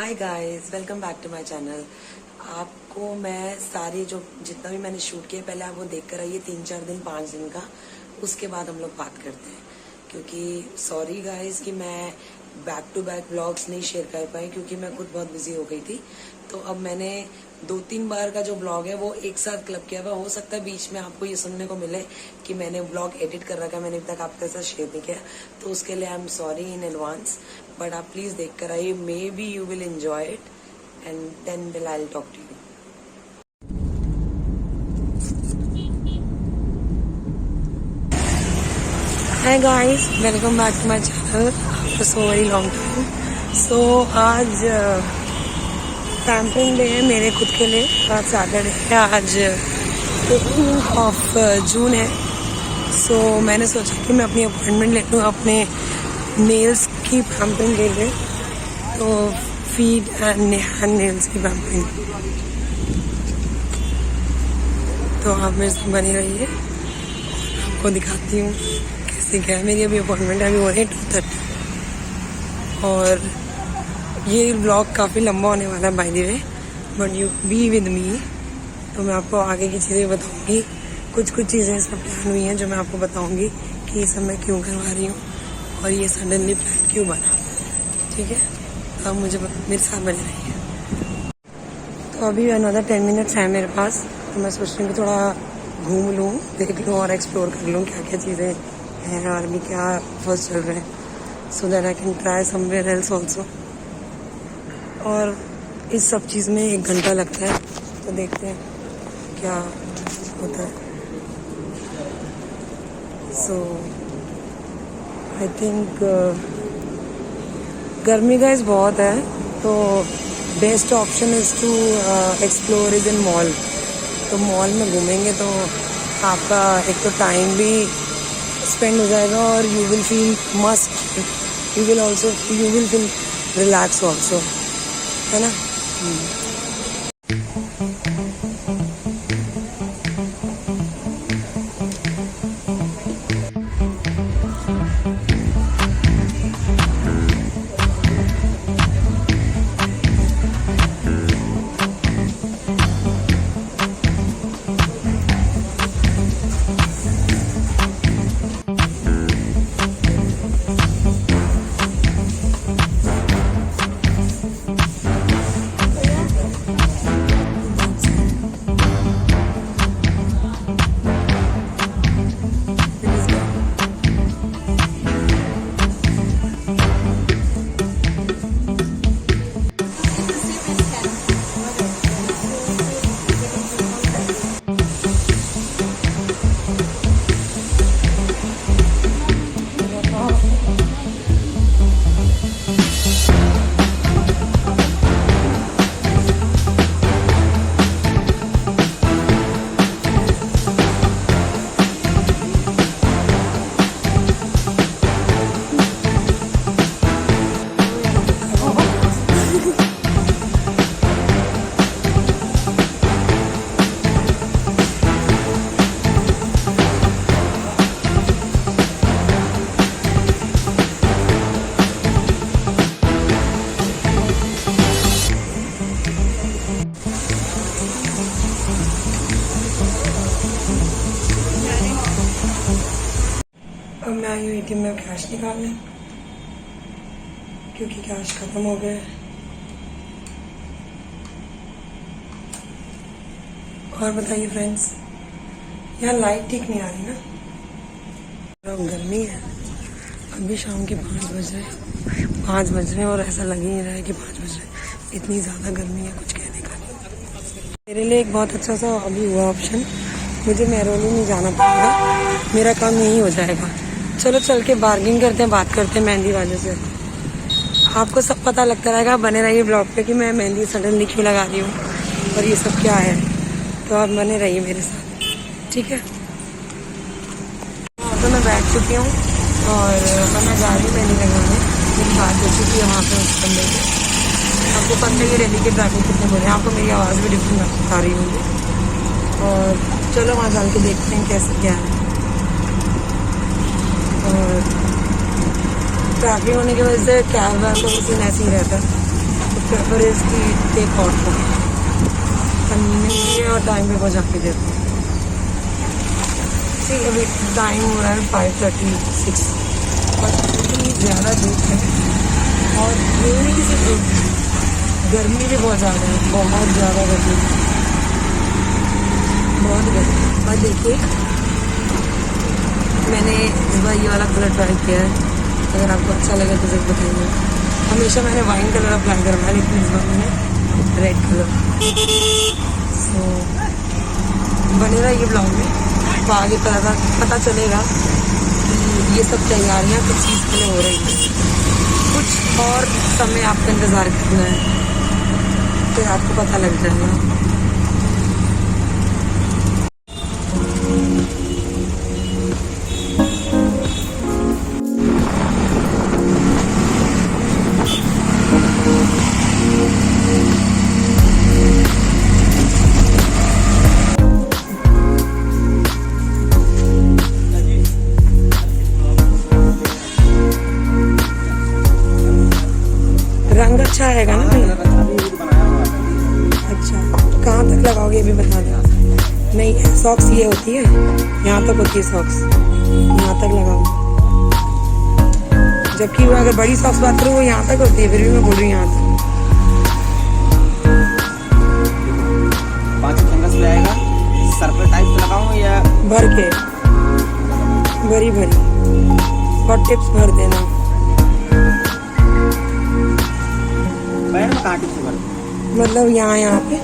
Hi guys, welcome back to my channel. आपको मैं सारी जो जितना भी मैंने शूट किया पहले आप वो देख कर आइए 3-4 दिन 5 दिन का, उसके बाद हम लोग बात करते हैं। क्योंकि सॉरी गाइस कि मैं बैक टू बैक व्लॉग्स नहीं शेयर कर पाई क्योंकि मैं खुद बहुत बिजी हो गई थी। तो अब मैंने 2-3 बार का जो ब्लॉग है वो एक साथ क्लब किया हुआ। हो सकता है बीच में आपको ये सुनने को मिले कि मैंने ब्लॉग एडिट कर रखा है, मैंने अभी तक आपके साथ शेयर नहीं किया, तो उसके लिए I am sorry in advance. But आप प्लीज देख कर आइए, maybe you will enjoy it and then will I talk to you. Hi guys, welcome back to my channel after so very long time. So आज pampering day है मेरे खुद के लिए। आज सैटरडे है, आज 18 ऑफ जून है। सो मैंने सोचा कि मैं अपनी अपॉइंटमेंट ले लूँ, अपने नेल्स की पैम्परिंग ले लें, तो फीट एंड हैंड नेल्स की पैम्परिंग। तो आप मेरे साथ बनी रहिए, आपको दिखाती हूँ कैसे क्या है। मेरी अभी अपॉइंटमेंट अभी हो रही है 2:30 और ये व्लॉग काफ़ी लंबा होने वाला है by the way, but you B with मी। तो मैं आपको आगे की चीज़ें बताऊंगी। कुछ चीज़ें इसमें प्लान हुई हैं जो मैं आपको बताऊंगी कि ये सब मैं क्यों करवा रही हूँ और ये सडनली प्लान क्यों बना। ठीक है, तो अब मुझे मेरे साथ बने रहिए। तो अभी अनदर 10 मिनट्स है मेरे पास, तो मैं सोच रही हूँ कि थोड़ा घूम लूँ, देख लूँ और एक्सप्लोर कर लूँ क्या क्या चीज़ें हैं और अभी क्या फर्स्ट चल रहे हैं, so that I can try somewhere else also. और इस सब चीज़ में 1 घंटा लगता है, तो देखते हैं क्या होता है। सो आई थिंक गर्मी गाइस बहुत है, तो best option is to explore is in mall. तो मॉल में घूमेंगे तो आपका एक तो टाइम भी स्पेंड हो जाएगा और you will feel must, you will feel relax also, है ना। अब मैं आई हूँ ATM में कैश निकालने क्योंकि कैश खत्म हो गया है। और बताइए फ्रेंड्स, यहाँ लाइट ठीक नहीं आ रही ना, गर्मी है। अभी शाम के 5 बज रहे हैं और ऐसा लग ही नहीं रहा है कि 5 बज रहे। इतनी ज़्यादा गर्मी है, कुछ कहने का नहीं। मेरे लिए एक बहुत अच्छा सा अभी हुआ ऑप्शन, मुझे मेहरौली नहीं जाना पड़ेगा, मेरा काम यही हो जाएगा। चलो चल के बार्गिंग करते हैं, बात करते हैं मेहंदी वाले से। आपको सब पता लगता रहेगा, बने रहिए ब्लॉग पे कि मैं मेहंदी सडनली क्यों लगा रही हूँ और ये सब क्या है। तो आप बने रहिए मेरे साथ, ठीक है। तो मैं बैठ चुकी हूँ और मैं जा रही हूँ मेहंदी लगाने। मेरी बात हो चुकी है वहाँ पे उस बंदे से। आपको पता है कि दिल्ली के ट्रैफिक कितने बुरे हैं, आपको मेरी आवाज़ भी डिफरेंट आ रही होगी। और चलो वहाँ जान के देखते हैं कैसे क्या है। और ट्रैफिक होने की वजह से कैब वैब तो उसी में ऐसे ही रहता है, तो प्रेफर इज की टेक आउट को कन्वीनियंस भी है और टाइम पे पहुँचा के देते हैं। ठीक, अभी टाइम हो रहा है 5:36 बट इतनी ज़्यादा धूप है और ये नहीं कि सिर्फ धूप, गर्मी भी बहुत ज़्यादा है, बहुत ज़्यादा गर्मी, बहुत गर्मी। और देखिए मैंने इस बार ये वाला कलर ट्राई किया है, अगर आपको अच्छा लगे तो जरूर बताइए। हमेशा मैंने वाइन कलर अप्लाई करवाया लेकिन इस बार मैंने रेड कलर। सो बने रहिए ब्लॉग में, तो आगे पता चलेगा कि ये सब तैयारियाँ किस चीज़ के लिए हो रही हैं। कुछ और समय आपका इंतज़ार करना है, फिर आपको पता लग जाएगा। रंग अच्छा आएगा ना भैया? अच्छा, कहाँ तक लगाओगे ये भी बता दो। नहीं, सॉक्स ये होती है, यहाँ तक होती है सॉक्स, यहाँ तक लगाओ। जबकि वो अगर बड़ी सॉक्स बात करूँ वो यहाँ तक होती है, फिर भी मैं बोल रही हूँ यहाँ तक। 5 फंगस पे आएगा, सर्कल टाइप से लगाऊं या भर के भरी और टिप्स भर देना। पैर में कहाँ टिप्स भर? मतलब यहाँ पे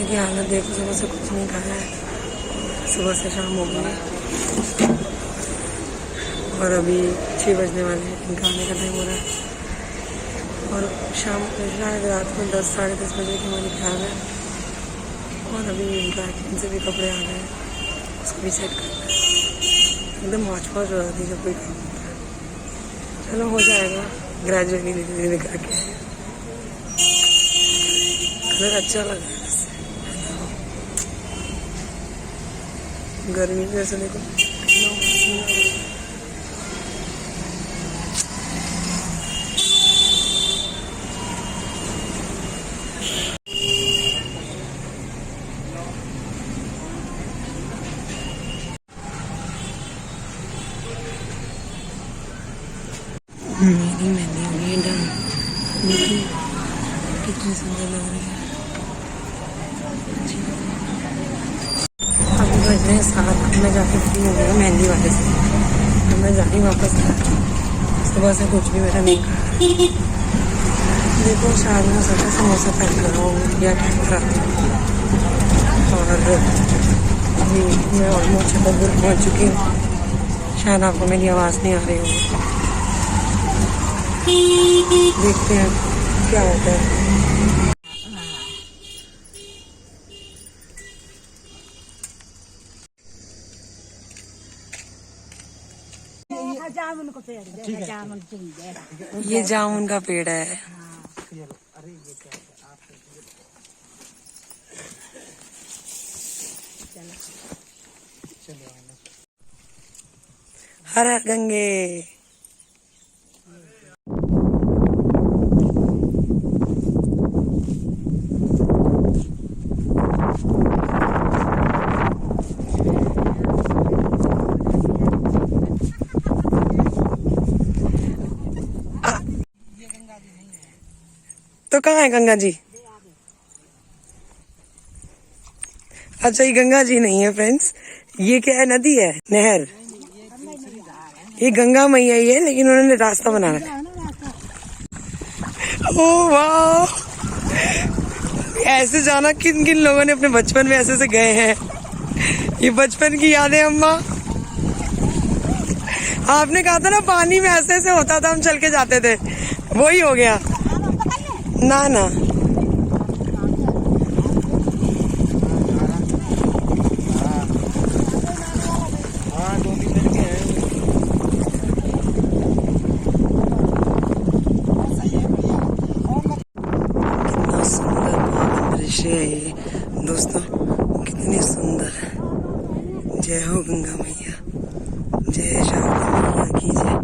की हालत देखो, सुबह से कुछ नहीं खाया है, सुबह से शाम हो गई और अभी 6 बजने वाले हैं, इनका आने का टाइम हो रहा है। और शाम शायद रात को 10 साढ़े 10 बजे की हमारी ख्याल है। और अभी ड्राई से भी कपड़े आ गए, उसको भी सेट करना है। एकदम मौज हो जाती है जब कोई काम होता है। चलो हो जाएगा ग्रेजुअली, धीरे धीरे करके। कलर अच्छा लग रहा है, गर्मी में ऐसे देखो। मेरी मेहंदी हो गई डन। देखिए कितनी सुंदर लग रही है। अभी बज रहे हैं 7, मैं जाके फ्री हो गया मेहंदी वाले से। तो मैं जा रही वापस घर, सुबह से कुछ भी मेरा नहीं करा। देखो शायद मैं सोचा समोसा पैक कर रहा हूँ या क्या करा। और अभी मैं ऑलमोस्ट छतरपुर पहुँच चुकी हूँ। शायद आपको मेरी आवाज़ नहीं आ रही होगी। देखते हैं क्या होता है। ये जामुन का पेड़ है। हर हर गंगे। तो कहाँ है गंगा जी? अच्छा ये गंगा जी नहीं है फ्रेंड्स, ये क्या है? नदी है, नहर। ये गंगा मैया ही है लेकिन उन्होंने रास्ता बना रखा है। ओह वाह, ऐसे जाना किन किन लोगों ने अपने बचपन में ऐसे से गए हैं। ये बचपन की यादें अम्मा। आपने कहा था ना पानी में ऐसे ऐसे होता था, हम चल के जाते थे, वही हो गया। ना ना जय हो गंगा मैया, जय शारदा मैया की जय।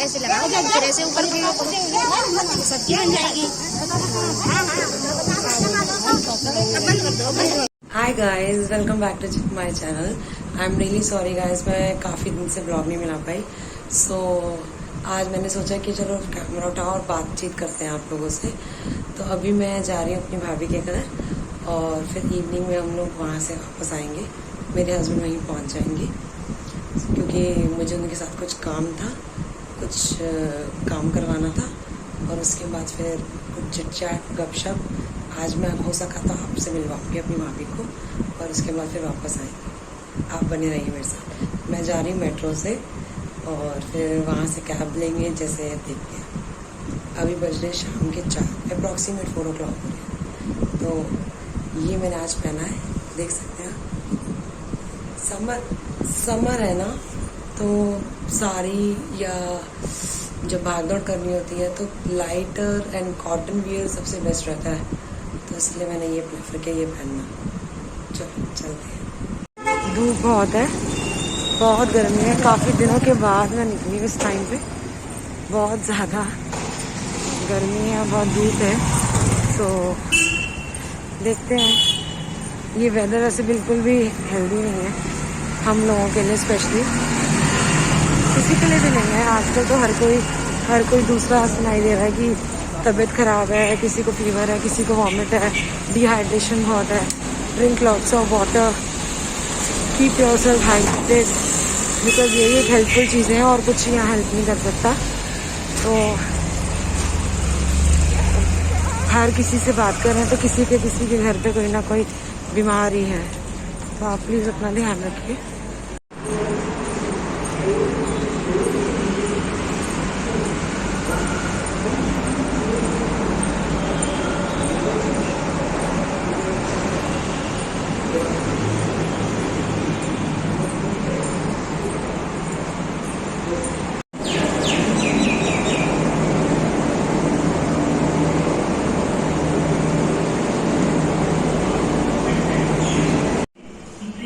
ऐसे लगाओ जब फिर ऐसे ऊपर सबकी बन जाएगी। Hi guys, welcome back to my channel. I am really sorry guys, मैं काफ़ी दिन से ब्लॉग नहीं मिला पाई। सो आज मैंने सोचा कि चलो कैमरा उठाओ और बातचीत करते हैं आप लोगों से। तो अभी मैं जा रही हूँ अपनी भाभी के घर और फिर इवनिंग में हम लोग वहाँ से वापस आएंगे। मेरे हस्बैंड वहीं पहुँच जाएंगे क्योंकि मुझे उनके साथ कुछ काम था, कुछ काम करवाना था और उसके बाद फिर कुछ चिट चैट गपशप। आज मैं हो सका तो आपसे मिलवाऊंगी अपनी भाभी को और उसके बाद फिर वापस आएंगे। आप बने रहिए मेरे साथ। मैं जा रही हूँ मेट्रो से और फिर वहाँ से कैब लेंगे, जैसे देखते हैं। अभी बज रहे शाम के 4, अप्रॉक्सीमेट 4 o'clock हो रहे। तो ये मैंने आज पहना है, देख सकते हैं। समर है ना, तो साड़ी या जब भागदौड़ करनी होती है तो लाइटर एंड कॉटन वियर सबसे बेस्ट रहता है। तो इसलिए मैंने ये प्रेफर किया, ये पहनना। चलो चलते हैं। धूप बहुत है, बहुत गर्मी है। काफ़ी दिनों के बाद मैं निकली इस टाइम पे। बहुत ज़्यादा गर्मी है, बहुत धूप है। तो देखते हैं। ये वेदर ऐसे बिल्कुल भी हेल्दी नहीं है हम लोगों के लिए, स्पेशली किसी के लिए भी नहीं है। आजकल तो हर कोई दूसरा सुनाई दे रहा है कि तबीयत ख़राब है, किसी को फीवर है, किसी को वॉमिट है, डिहाइड्रेशन बहुत है। Drink lots of water, keep yourself hydrated, because ये एक हेल्पफुल चीज़ें हैं और कुछ यहाँ हेल्प नहीं कर सकता। तो हर किसी से बात कर रहे हैं तो किसी के घर पे कोई ना कोई बीमारी है। तो आप प्लीज़ अपना ध्यान रखिए।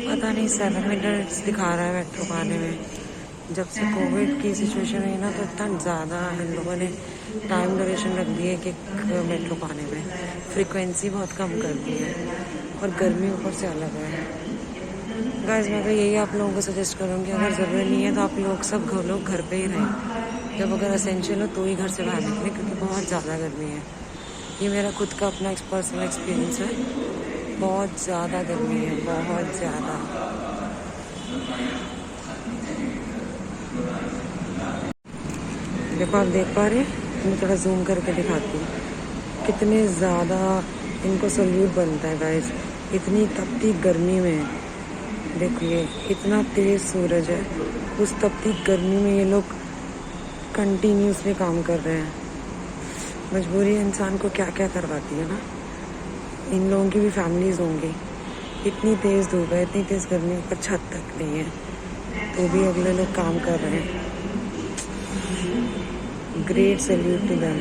पता नहीं 7 मिनट्स दिखा रहा है मेट्रो को आने में। जब से कोविड की सिचुएशन हुई ना, तो इतना ज़्यादा इन लोगों ने टाइम ड्यूरेशन रख दी है कि मेट्रो को आने में फ्रीक्वेंसी बहुत कम कर दी है और गर्मी ऊपर से अलग है। गाइस, मैं तो यही आप लोगों को सजेस्ट करूँगी, अगर ज़रूरी नहीं है तो आप लोग सब लोग घर पे ही रहें। जब अगर असेंशियल हो तो ही घर से बाहर निकलें, क्योंकि बहुत ज़्यादा गर्मी है। ये मेरा खुद का अपना पर्सनल एक्सपीरियंस है। बहुत ज़्यादा गर्मी है, बहुत ज़्यादा। देखो, आप देख पा रहे हैं, मैं थोड़ा जूम करके दिखाती हूँ कितने ज़्यादा इनको सल्यूट बनता है गाइस। इतनी तपती गर्मी में देखिए, इतना तेज़ सूरज है, उस तपती गर्मी में ये लोग कंटिन्यूसली काम कर रहे हैं। मजबूरी इंसान को क्या क्या करवाती है ना। इन लोगों की भी फैमिलीज होंगी। इतनी तेज़ धूप है, इतनी तेज़ गर्मी, ऊपर छत तक नहीं है, तो भी अगले लोग काम कर रहे हैं। Great salute to them.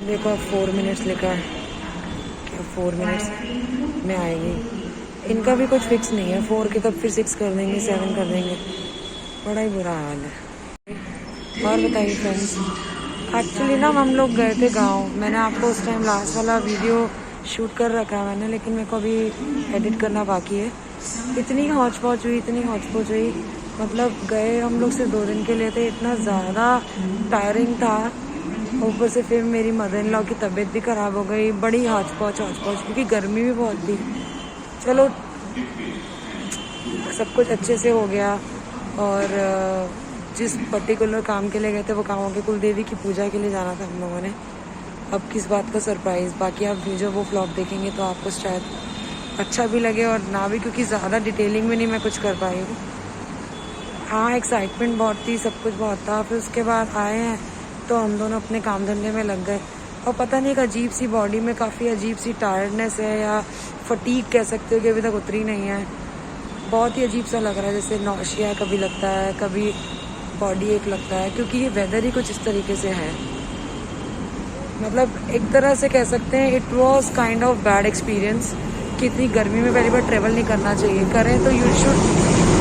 देखो, अब 4 मिनट्स लिखा है, क्या 4 मिनट्स में आएगी। इनका भी कुछ फिक्स नहीं है, 4 के तब फिर 6 कर देंगे, 7 कर देंगे। बड़ा ही बुरा हाल है। और बताइए फ्रेंड्स, एक्चुअली ना हम लोग गए थे गांव। मैंने आपको उस टाइम लास्ट वाला वीडियो शूट कर रखा है मैंने, लेकिन मेरे को अभी एडिट करना बाकी है। इतनी हौच पौच हुई, मतलब गए हम लोग सिर्फ 2 दिन के लिए थे। इतना ज़्यादा टायरिंग था, ऊपर से फिर मेरी मदर इन लॉ की तबीयत भी ख़राब हो गई। बड़ी हौच पौच, क्योंकि गर्मी भी बहुत थी। चलो, सब कुछ अच्छे से हो गया। और जिस पर्टिकुलर काम के लिए गए थे वो काम हो गया। कुल देवी की पूजा के लिए जाना था हम लोगों ने। अब किस बात का सरप्राइज़, बाकी आप जब वो व्लॉग देखेंगे तो आपको शायद अच्छा भी लगे और ना भी, क्योंकि ज़्यादा डिटेलिंग में नहीं मैं कुछ कर पाई हूँ। हाँ, एक्साइटमेंट बहुत थी, सब कुछ बहुत था। फिर उसके बाद आए हैं तो हम दोनों अपने काम धंधे में लग गए। और पता नहीं, एक अजीब सी बॉडी में काफ़ी अजीब सी टायर्डनेस है, या फटीग कह सकते हो, कि अभी तक उतरी नहीं है। बहुत ही अजीब सा लग रहा है, जैसे नौशिया कभी लगता है, कभी बॉडी एक लगता है, क्योंकि ये वेदर ही कुछ इस तरीके से है। मतलब एक तरह से कह सकते हैं it was kind of bad experience कि इतनी गर्मी में पहली बार ट्रेवल नहीं करना चाहिए। करें तो you should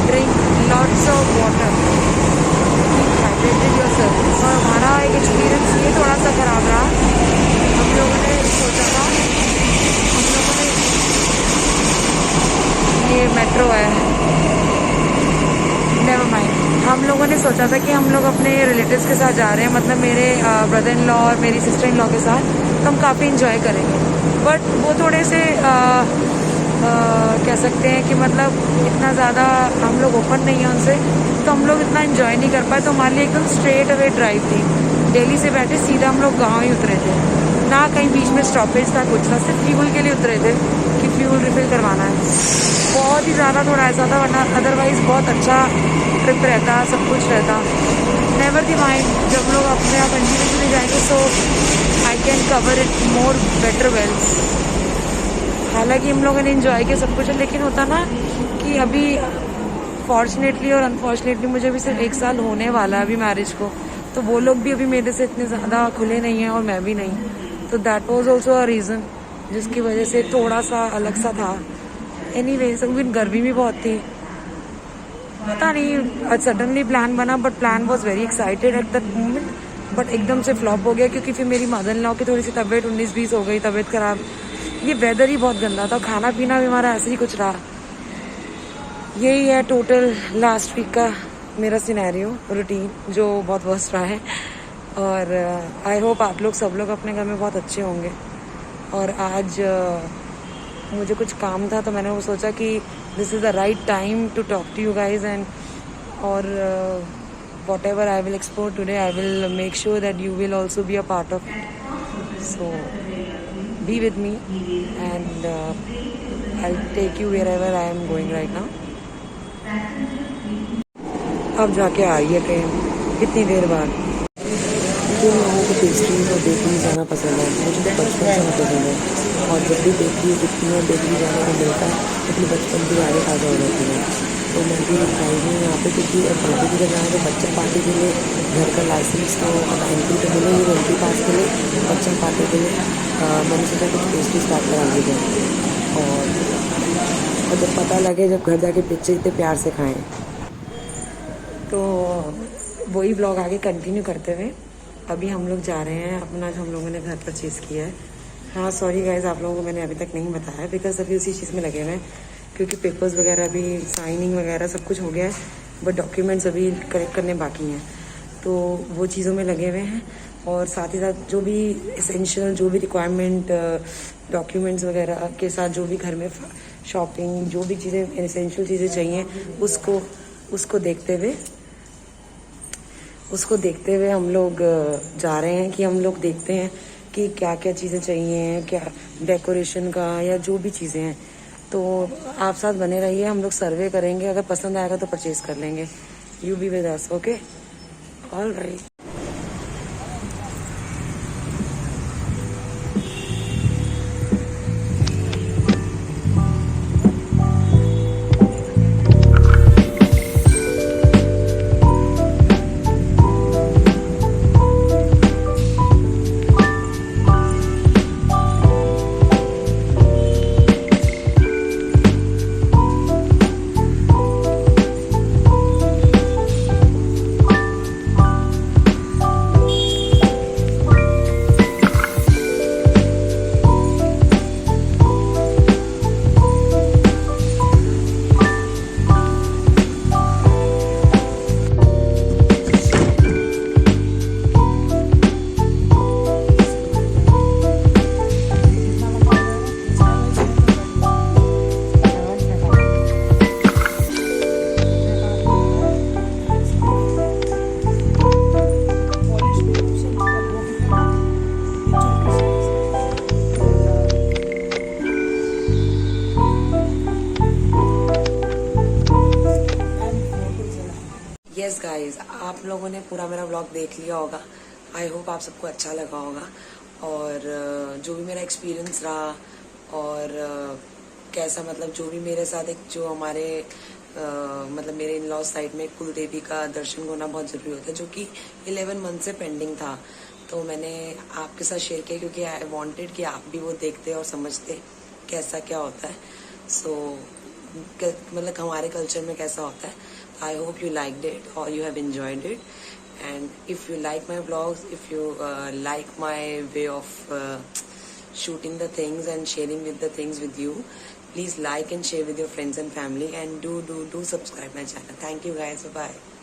drink lots of water. होता था कि हम लोग अपने रिलेटिव्स के साथ जा रहे हैं, मतलब मेरे ब्रदर इन लॉ और मेरी सिस्टर इन लॉ के साथ, तो हम काफ़ी इंजॉय करेंगे। बट वो थोड़े से कह सकते हैं कि मतलब इतना ज़्यादा हम लोग ओपन नहीं है उनसे, तो हम लोग इतना इंजॉय नहीं कर पाए। तो हमारे लिए एकदम स्ट्रेट अवे ड्राइव थी। दिल्ली से बैठे सीधा हम लोग गाँव ही उतरे थे, ना कहीं बीच में स्टॉपेज था, कुछ था, सिर्फ फ्यूल के लिए उतरे थे कि फ्यूल रिफिल करवाना है। बहुत ही ज़्यादा थोड़ा ऐसा था, वरना अदरवाइज़ बहुत अच्छा ट्रिप रहता, सब कुछ रहता। नेवर दी माइंड, जब लोग अपने आप कंटिन्यूसली जाएंगे so I can cover it more better wells. हालांकि हम लोगों ने इन्जॉय किया सब कुछ, लेकिन होता ना कि अभी फॉर्चुनेटली और अनफॉर्चुनेटली मुझे भी सिर्फ 1 साल होने वाला है अभी मैरिज को, तो वो लोग भी अभी मेरे से इतने ज़्यादा खुले नहीं हैं और मैं भी नहीं, तो that was also a reason जिसकी वजह से थोड़ा सा अलग सा था। एनीवेज, लेकिन गर्मी भी बहुत थी, पता नहीं सडनली प्लान बना, but plan was very excited at that moment, but एकदम से फ्लॉप हो गया क्योंकि फिर मेरी मदर इन लॉ की थोड़ी सी तबीयत 19-20 हो गई, तबीयत खराब। ये वेदर ही बहुत गंदा था, खाना पीना भी हमारा ऐसे ही कुछ रहा। यही है टोटल लास्ट वीक का मेरा सिनेरियो रूटीन, जो बहुत वर्स्ट रहा है। और आई होप आप लोग सब लोग अपने घर में बहुत अच्छे होंगे। और आज मुझे कुछ काम था, तो मैंने वो सोचा कि this is the right time to talk to you guys, and और whatever I will explore today, I will make sure that you will also be a part of it. So be with me and I will take you wherever I am going right now. अब जाके आई है train इतनी देर बाद। मुझे लोगों को pastry और bakery जाना पसंद है, मुझे तो बचपन से पसंद है, और जब भी बेकरी दिखती है, बेकरी जाने को मिलता है, अपनी बचपन की यादें ताज़ा हो जाती है। तो मैं भी आई हूँ यहाँ पे क्योंकि अब पार्टी की जगह है, बच्चन पार्टी के लिए घर का लाइसेंस तो अब एंट्री तो मिलेगी, एंट्री पास के लिए बच्चन पार्टी के लिए मैंने सोचा कुछ पेस्ट्री स्टार्ट करा दी जाए, और जब पता लगे, जब घर जाके पिक्चर इतने प्यार से खाएँ। तो वही व्लॉग आगे कंटिन्यू करते हुए अभी हम लोग जा रहे हैं अपना, जो हम लोगों ने घर परचेज़ किया है। हाँ सॉरी गाइज, आप लोगों को मैंने अभी तक नहीं बताया, बिकॉज अभी उसी चीज़ में लगे हुए हैं, क्योंकि पेपर्स वगैरह भी, साइनिंग वगैरह सब कुछ हो गया है, बट डॉक्यूमेंट्स अभी करेक्ट करने बाकी हैं, तो वो चीज़ों में लगे हुए हैं। और साथ ही साथ जो भी एसेंशियल, जो भी रिक्वायरमेंट डॉक्यूमेंट्स वगैरह के साथ, जो भी घर में शॉपिंग, जो भी चीज़ें एसेंशियल चीज़ें चाहिए, उसको देखते हुए हम लोग जा रहे हैं कि हम लोग देखते हैं कि क्या क्या चीज़ें चाहिए, क्या डेकोरेशन का या जो भी चीज़ें हैं। तो आप साथ बने रहिए, हम लोग सर्वे करेंगे, अगर पसंद आएगा तो परचेज कर लेंगे। You be with us, okay? All right. Yes guys, आप लोगों ने पूरा मेरा व्लॉग देख लिया होगा। आई होप आप सबको अच्छा लगा होगा, और जो भी मेरा एक्सपीरियंस रहा, और कैसा, मतलब जो भी मेरे साथ एक, जो हमारे मतलब मेरे इन लॉज साइड में कुल देवी का दर्शन होना बहुत ज़रूरी होता है, जो कि 11 मंथ से पेंडिंग था। तो मैंने आपके साथ शेयर किया क्योंकि आई वांटेड कि आप भी वो देखते और समझते कैसा क्या होता है। सो मतलब हमारे कल्चर में कैसा होता है। I hope you liked it or you have enjoyed it, and if you like my vlogs, if you like my way of shooting the things and sharing with the things with you, please like and share with your friends and family, and do subscribe my channel. Thank you guys, bye bye.